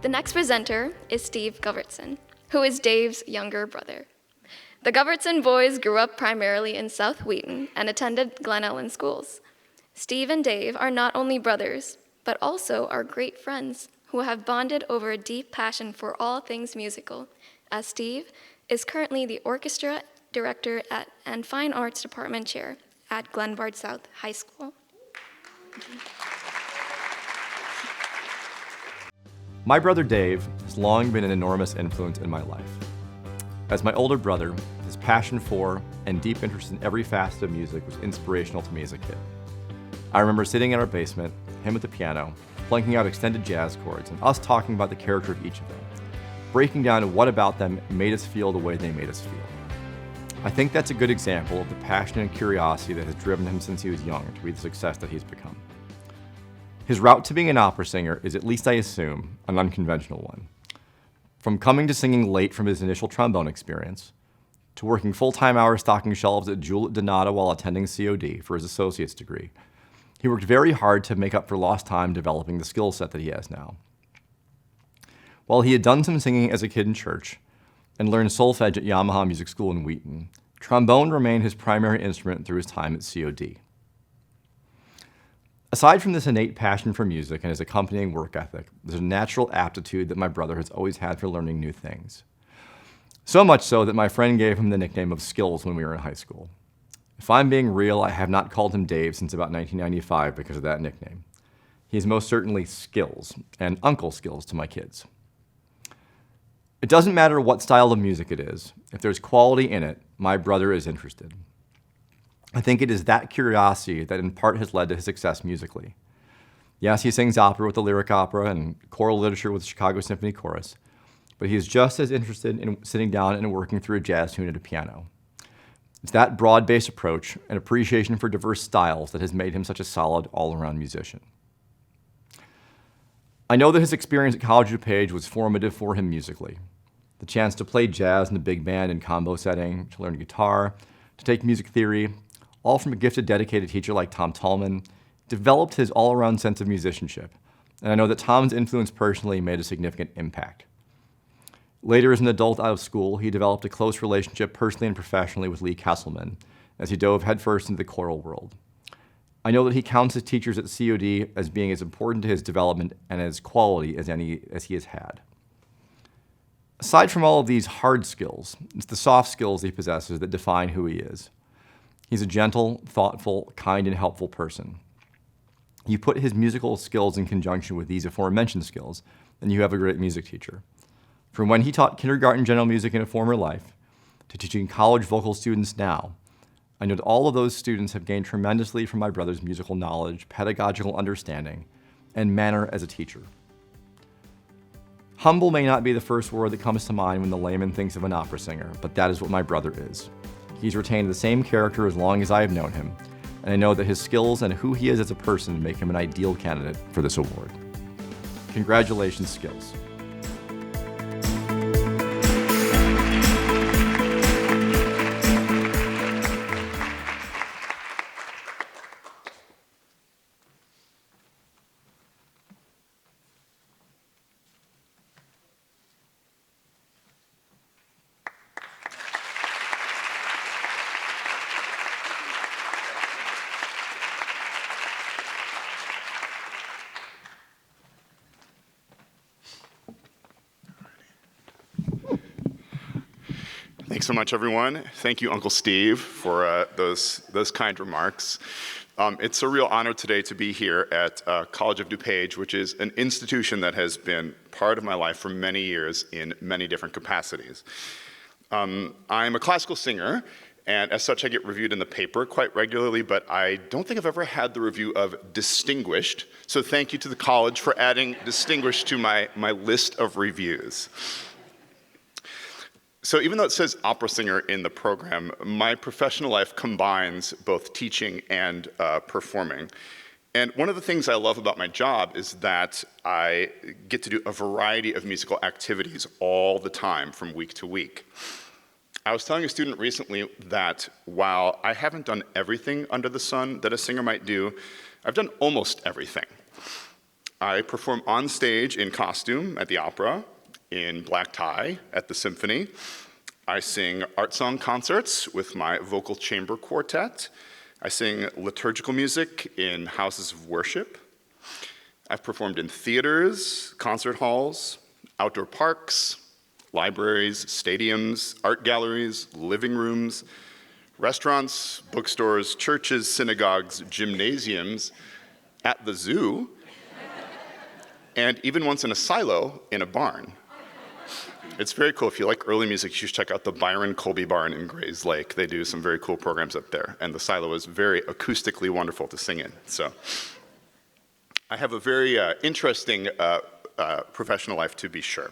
The next presenter is Steve Govertsen, who is Dave's younger brother. The Govertsen boys grew up primarily in South Wheaton and attended Glen Ellen schools. Steve and Dave are not only brothers, but also are great friends who have bonded over a deep passion for all things musical, as Steve is currently the orchestra director and fine arts department chair at Glenbard South High School. My brother Dave has long been an enormous influence in my life. As my older brother, his passion for and deep interest in every facet of music was inspirational to me as a kid. I remember sitting in our basement, him at the piano, planking out extended jazz chords, and us talking about the character of each of them, breaking down what about them made us feel the way they made us feel. I think that's a good example of the passion and curiosity that has driven him since he was young to be the success that he's become. His route to being an opera singer is, at least I assume, an unconventional one. From coming to singing late from his initial trombone experience, to working full-time hours stocking shelves at Jewel at Donata while attending COD for his associate's degree, he worked very hard to make up for lost time developing the skill set that he has now. While he had done some singing as a kid in church and learned solfege at Yamaha Music School in Wheaton, trombone remained his primary instrument through his time at COD. Aside from this innate passion for music and his accompanying work ethic, there's a natural aptitude that my brother has always had for learning new things. So much so that my friend gave him the nickname of Skills when we were in high school. If I'm being real, I have not called him Dave since about 1995 because of that nickname. He's most certainly Skills, and Uncle Skills to my kids. It doesn't matter what style of music it is. If there's quality in it, my brother is interested. I think it is that curiosity that in part has led to his success musically. Yes, he sings opera with the Lyric Opera and choral literature with the Chicago Symphony Chorus, but he is just as interested in sitting down and working through a jazz tune at a piano. It's that broad-based approach and appreciation for diverse styles that has made him such a solid all-around musician. I know that his experience at College of DuPage was formative for him musically. The chance to play jazz in the big band and combo setting, to learn guitar, to take music theory, all from a gifted, dedicated teacher like Tom Tallman, developed his all-around sense of musicianship, and I know that Tom's influence personally made a significant impact. Later, as an adult out of school, he developed a close relationship personally and professionally with Lee Kesselman, as he dove headfirst into the choral world. I know that he counts his teachers at COD as being as important to his development and as quality as he has had. Aside from all of these hard skills, it's the soft skills he possesses that define who he is. He's a gentle, thoughtful, kind, and helpful person. You put his musical skills in conjunction with these aforementioned skills, and you have a great music teacher. From when he taught kindergarten general music in a former life, to teaching college vocal students now, I know that all of those students have gained tremendously from my brother's musical knowledge, pedagogical understanding, and manner as a teacher. Humble may not be the first word that comes to mind when the layman thinks of an opera singer, but that is what my brother is. He's retained the same character as long as I have known him, and I know that his skills and who he is as a person make him an ideal candidate for this award. Congratulations, Skills. Thanks so much, everyone. Thank you, Uncle Steve, for those kind remarks. It's a real honor today to be here at College of DuPage, which is an institution that has been part of my life for many years in many different capacities. I'm a classical singer, and as such I get reviewed in the paper quite regularly, but I don't think I've ever had the review of Distinguished, so thank you to the college for adding Distinguished to my list of reviews. So even though it says opera singer in the program, my professional life combines both teaching and performing. And one of the things I love about my job is that I get to do a variety of musical activities all the time from week to week. I was telling a student recently that while I haven't done everything under the sun that a singer might do, I've done almost everything. I perform on stage in costume at the opera, in black tie at the symphony. I sing art song concerts with my vocal chamber quartet. I sing liturgical music in houses of worship. I've performed in theaters, concert halls, outdoor parks, libraries, stadiums, art galleries, living rooms, restaurants, bookstores, churches, synagogues, gymnasiums, at the zoo, and even once in a silo in a barn. It's very cool. If you like early music, you should check out the Byron Colby Barn in Grays Lake. They do some very cool programs up there, and the silo is very acoustically wonderful to sing in. So I have a very interesting professional life, to be sure.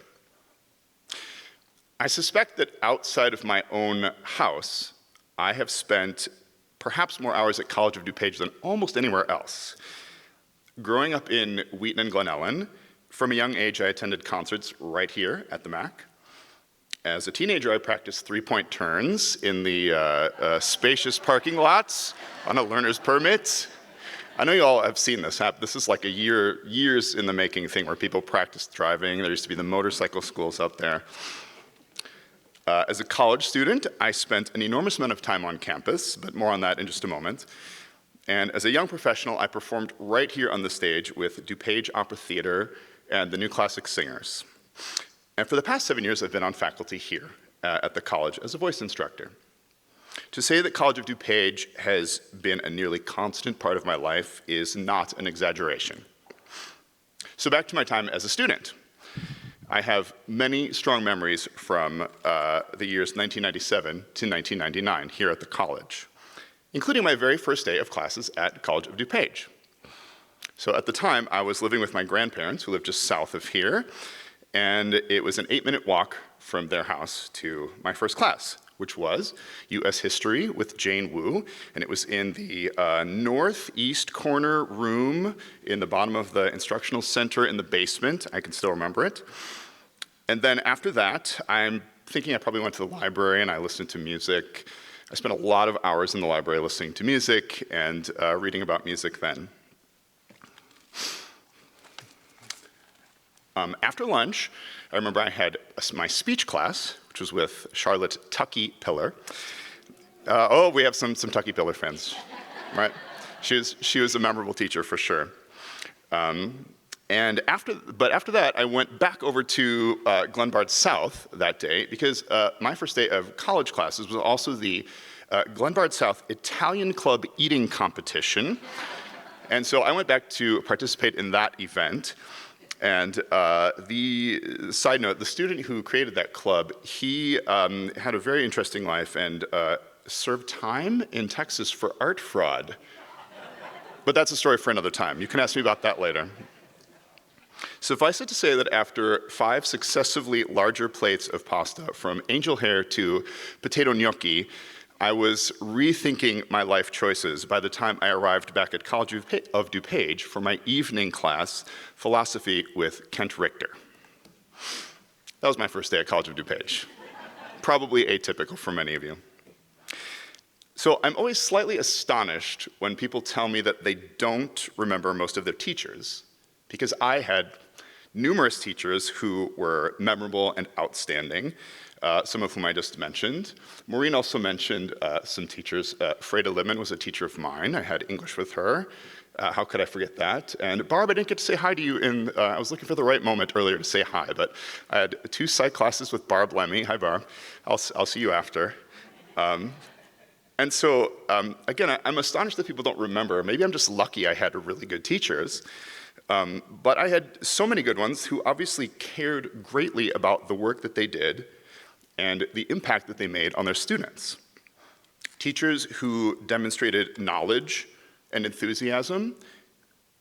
I suspect that outside of my own house, I have spent perhaps more hours at College of DuPage than almost anywhere else. Growing up in Wheaton and Glen Ellen, from a young age I attended concerts right here at the MAC. As a teenager, I practiced three-point turns in the spacious parking lots on a learner's permit. I know you all have seen this happen. This is like a years in the making thing where people practice driving. There used to be the motorcycle schools out there. As a college student, I spent an enormous amount of time on campus, but more on that in just a moment. And as a young professional, I performed right here on the stage with DuPage Opera Theater and the New Classic Singers. And for the past 7 years, I've been on faculty here at the college as a voice instructor. To say that College of DuPage has been a nearly constant part of my life is not an exaggeration. So back to my time as a student. I have many strong memories from the years 1997 to 1999 here at the college, including my very first day of classes at College of DuPage. So at the time, I was living with my grandparents, who lived just south of here, and it was an 8-minute walk from their house to my first class, which was U.S. History with Jane Wu, and it was in the northeast corner room in the bottom of the instructional center in the basement. I can still remember it. And then after that, I'm thinking I probably went to the library and I listened to music. I spent a lot of hours in the library listening to music and reading about music then. After lunch, I remember I had my speech class, which was with Charlotte Tucky Pillar. Oh, we have some Tucky Pillar fans, right? She was a memorable teacher for sure. But after that, I went back over to Glenbard South that day because my first day of college classes was also the Glenbard South Italian Club eating competition. And so I went back to participate in that event. And the side note, the student who created that club, he had a very interesting life and served time in Texas for art fraud. But that's a story for another time. You can ask me about that later. Suffice it to say that after 5 successively larger plates of pasta, from angel hair to potato gnocchi, I was rethinking my life choices by the time I arrived back at College of DuPage for my evening class, philosophy with Kent Richter. That was my first day at College of DuPage. Probably atypical for many of you. So I'm always slightly astonished when people tell me that they don't remember most of their teachers, because I had numerous teachers who were memorable and outstanding, some of whom I just mentioned. Maureen also mentioned some teachers. Freda Lippman was a teacher of mine. I had English with her. How could I forget that? And Barb, I didn't get to say hi to you. I was looking for the right moment earlier to say hi, but I had 2 psych classes with Barb Lemmy. Hi, Barb. I'll see you after. And so, again, I'm astonished that people don't remember. Maybe I'm just lucky I had really good teachers. But I had so many good ones who obviously cared greatly about the work that they did and the impact that they made on their students. Teachers who demonstrated knowledge and enthusiasm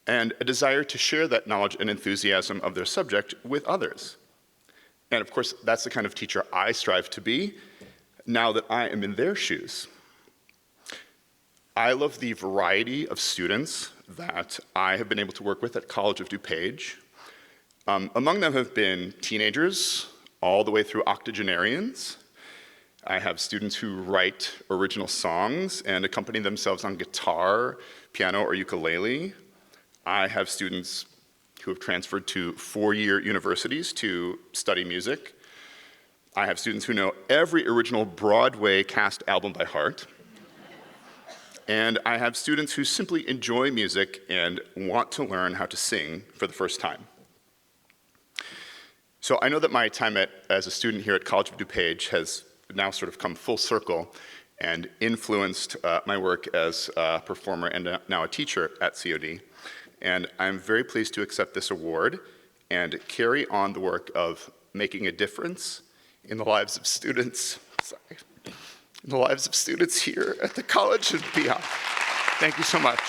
and a desire to share that knowledge and enthusiasm of their subject with others. And of course, that's the kind of teacher I strive to be now that I am in their shoes. I love the variety of students that I have been able to work with at College of DuPage. Among them have been teenagers, all the way through octogenarians. I have students who write original songs and accompany themselves on guitar, piano, or ukulele. I have students who have transferred to four-year universities to study music. I have students who know every original Broadway cast album by heart. And I have students who simply enjoy music and want to learn how to sing for the first time. So I know that my time as a student here at College of DuPage has now sort of come full circle and influenced my work as a performer and now a teacher at COD. And I'm very pleased to accept this award and carry on the work of making a difference in the lives of students, in the lives of students here at the college and beyond. Thank you so much.